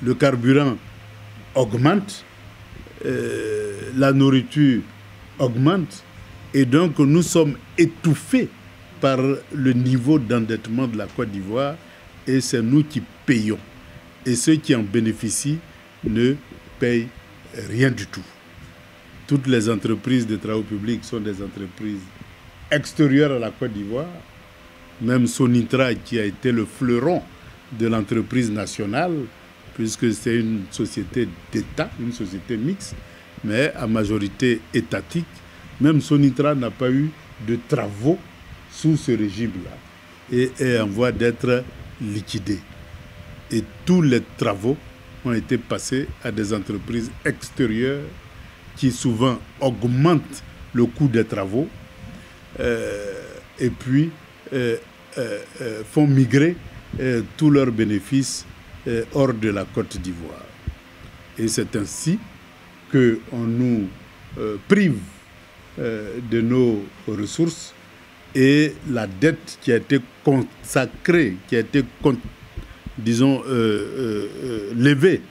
le carburant augmente, la nourriture augmente, et donc nous sommes étouffés par le niveau d'endettement de la Côte d'Ivoire, et c'est nous qui payons. Et ceux qui en bénéficient ne payent rien du tout. Toutes les entreprises de travaux publics sont des entreprises extérieures à la Côte d'Ivoire. Même Sonitra, qui a été le fleuron de l'entreprise nationale, puisque c'est une société d'État, une société mixte, mais à majorité étatique, même Sonitra n'a pas eu de travaux sous ce régime-là et est en voie d'être liquidé. Et tous les travaux ont été passés à des entreprises extérieures qui souvent augmentent le coût des travaux et puis font migrer tous leurs bénéfices hors de la Côte d'Ivoire. Et c'est ainsi qu'on nous prive de nos ressources, et la dette qui a été consacrée, qui a été, disons, levée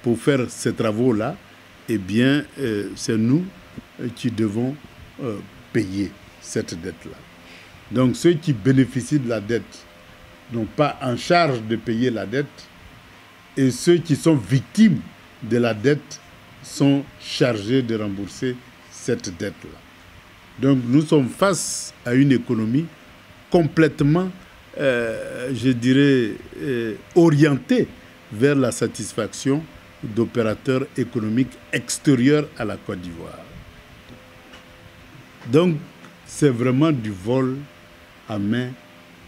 pour faire ces travaux-là, eh bien, c'est nous qui devons payer cette dette-là. Donc, ceux qui bénéficient de la dette n'ont pas en charge de payer la dette, et ceux qui sont victimes de la dette sont chargés de rembourser cette dette-là. Donc, nous sommes face à une économie complètement, je dirais, orientée vers la satisfaction d'opérateurs économiques extérieurs à la Côte d'Ivoire. Donc, c'est vraiment du vol à main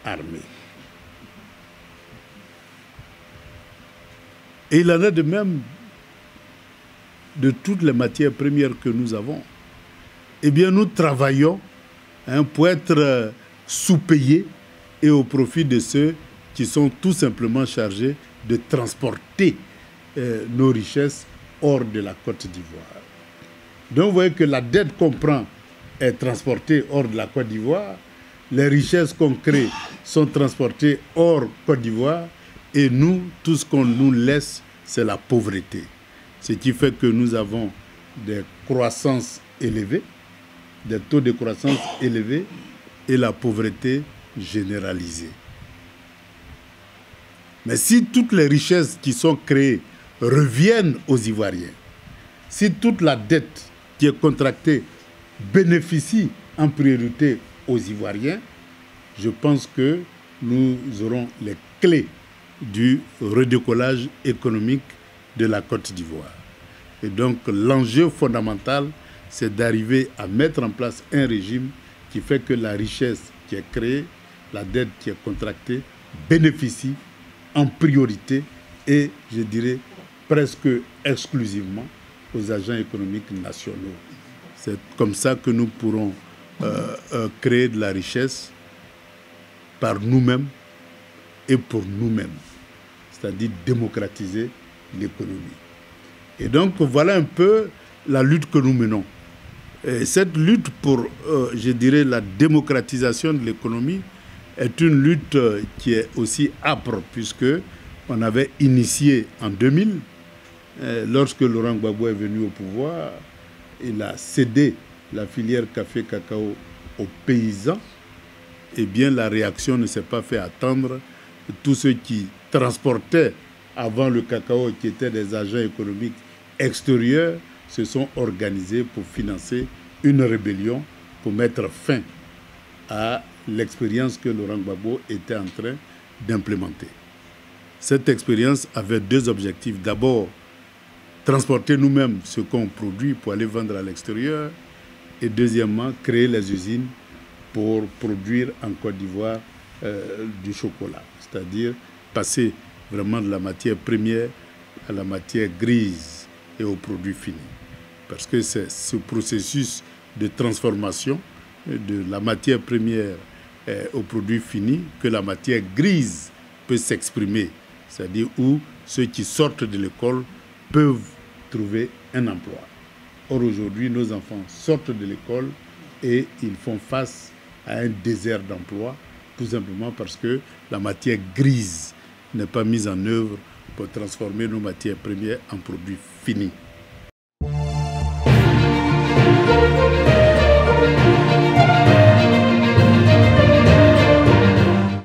armée. Et il en est de même de toutes les matières premières que nous avons. Eh bien, nous travaillons pour être sous-payés et au profit de ceux qui sont tout simplement chargés de transporter nos richesses hors de la Côte d'Ivoire. Donc, vous voyez que la dette qu'on prend est transportée hors de la Côte d'Ivoire, les richesses qu'on crée sont transportées hors Côte d'Ivoire, et nous, tout ce qu'on nous laisse, c'est la pauvreté. Ce qui fait que nous avons des croissances élevées, des taux de croissance élevés et la pauvreté généralisée. Mais si toutes les richesses qui sont créées reviennent aux Ivoiriens, si toute la dette qui est contractée bénéficie en priorité aux Ivoiriens, je pense que nous aurons les clés du redécollage économique de la Côte d'Ivoire. Et donc l'enjeu fondamental, c'est d'arriver à mettre en place un régime qui fait que la richesse qui est créée, la dette qui est contractée, bénéficie en priorité et, je dirais, presque exclusivement aux agents économiques nationaux. C'est comme ça que nous pourrons créer de la richesse par nous-mêmes et pour nous-mêmes, c'est-à-dire démocratiser l'économie. Et donc, voilà un peu la lutte que nous menons. Et cette lutte pour, je dirais, la démocratisation de l'économie est une lutte qui est aussi âpre, puisque on avait initié en 2000, lorsque Laurent Gbagbo est venu au pouvoir, il a cédé la filière café-cacao aux paysans. Eh bien, la réaction ne s'est pas fait attendre. Tous ceux qui transportaient avant le cacao, qui étaient des agents économiques extérieurs, se sont organisés pour financer une rébellion pour mettre fin à l'expérience que Laurent Gbagbo était en train d'implémenter. Cette expérience avait deux objectifs. D'abord, transporter nous-mêmes ce qu'on produit pour aller vendre à l'extérieur. Et deuxièmement, créer les usines pour produire en Côte d'Ivoire du chocolat. C'est-à-dire passer vraiment de la matière première à la matière grise et aux produits finis. Parce que c'est ce processus de transformation de la matière première aux produits finis que la matière grise peut s'exprimer. C'est-à-dire où ceux qui sortent de l'école peuvent trouver un emploi. Or, aujourd'hui, nos enfants sortent de l'école et ils font face à un désert d'emploi, tout simplement parce que la matière grise n'est pas mise en œuvre pour transformer nos matières premières en produits finis.